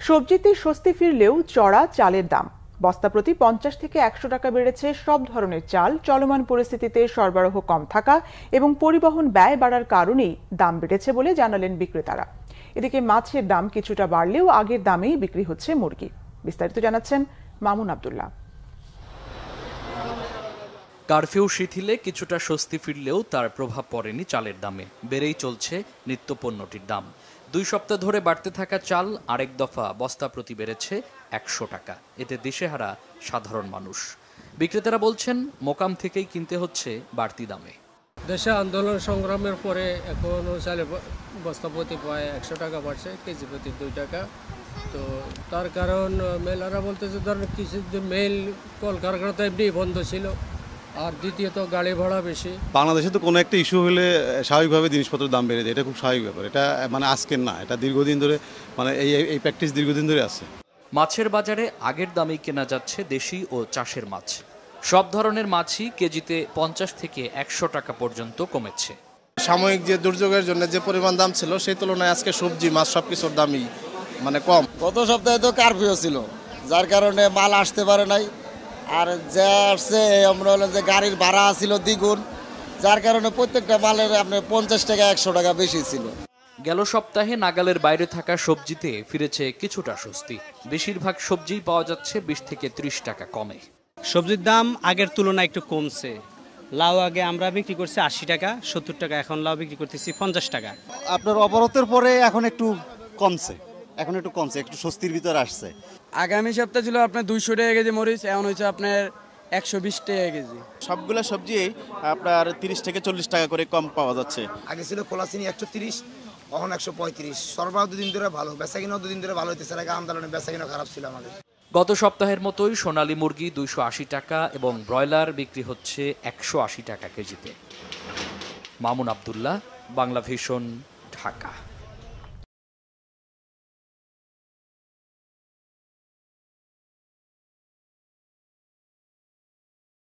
সবজিতে স্বস্তি ফিরলেও চড়া চালের দাম। বস্তা প্রতি 50 থেকে 100 টাকা বেড়েছে সব ধরনের চাল। চলমান পরিস্থিতিতে সরবরাহ কম থাকা এবং পরিবহন ব্যয় বাড়ার কারণেই দাম বেড়েছে বলে জানালেন বিক্রেতারা। এদিকে মাছের দাম কিছুটা বাড়লেও আগের দামেই বিক্রি হচ্ছে মুরগি। বিস্তারিত জানাচ্ছেন মামুন আব্দুল্লাহ। কারফিউ শিথিলে কিছুটা স্বস্তি ফিরলেও তার প্রভাব পড়েনি চালের দামে। বেড়েই চলছে নিত্যপণ্যটির দাম। 2 সপ্তাহ ধরে বাড়তে থাকা চাল আরেক দফা বস্তা প্রতি বেড়েছে 100 টাকা। এতে দিশেহারা সাধারণ মানুষ। বিক্রেতারা বলছেন মোকাম থেকেই কিনতে হচ্ছে বাড়তি দামে। দেশে আন্দোলন সংগ্রামের পরে এখন চালের বস্তা প্রতি প্রায় 100 টাকা বাড়ছে, কেজি প্রতি 2 টাকা। তো তার কারণ মেলারা বলতেছে ধরেন কিছুদিন মেল কলকারখানা তো এমনি বন্ধ ছিল, আর দ্বিতীয়ত গাড়ি ভাড়া বেশি। বাংলাদেশে তো কোনো একটা ইস্যু হলে স্বাভাবিকভাবে জিনিসপত্রের দাম বেড়ে যায়, এটা খুব স্বাভাবিক ব্যাপার। এটা মানে আজকের না, এটা দীর্ঘদিন ধরে মানে এই প্র্যাকটিস দীর্ঘদিন ধরে আছে। মাছের বাজারে আগের দামেই কেনা যাচ্ছে দেশি ও চাষের মাছ। সব ধরনের মাছই কেজিতে 50 থেকে 100 টাকা পর্যন্ত কমেছে। সাময়িক যে দুর্যোগের জন্য যে পরিমাণ দাম ছিল সেই তুলনায় আজকে সবজি মাছ সবকিছুর দামই মানে কম। গত সপ্তাহে তো কারফিউ ছিল, যার কারণে মাল আসতে পারে নাই। আর যা আসছে আমরা হলো যে গাড়ির ভাড়া ছিল দ্বিগুণ, যার কারণে প্রত্যেকটা মালের আপনার 50 টাকা 100 টাকা বেশি ছিল। গেল সপ্তাহে নাগালের বাইরে থাকা সবজিতে ফিরেছে কিছুটা স্বস্তি। বেশিরভাগ সবজিই পাওয়া যাচ্ছে 20 থেকে 30 টাকা কমে। সবজির দাম আগের তুলনায় একটু কমছে। লাউ আগে আমরা বিক্রি করছি 80 টাকা 70 টাকা, এখন লাউ বিক্রি করতেছি 50 টাকা। আপনার অবরোধের পরে এখন একটু কমছে, একটু স্বস্তির ভিতরে আসছে। আগামী সপ্তাহ ছিল আপনার 200 টাকা কেজি মরিচ, এখন হচ্ছে আপনার 120 টাকা কেজি। সবগুলো সবজি আপনার 30 থেকে 40 টাকা করে কম পাওয়া যাচ্ছে। আগে ছিল কলাচিনি 130, এখন 135। সরবরাহ দুদিন ধরে ভালো, বেচাকিনাও দুদিন ধরে ভালো হইতেছে। আগে আন্দোলনে বেচাকিনা খারাপ ছিল আমাদের। গত সপ্তাহের মতোই সোনালী মুরগি 280 টাকা এবং ব্রয়লার বিক্রি হচ্ছে 180 টাকা কেজিতে। মামুন আব্দুল্লাহ, বাংলা ভিশন, ঢাকা।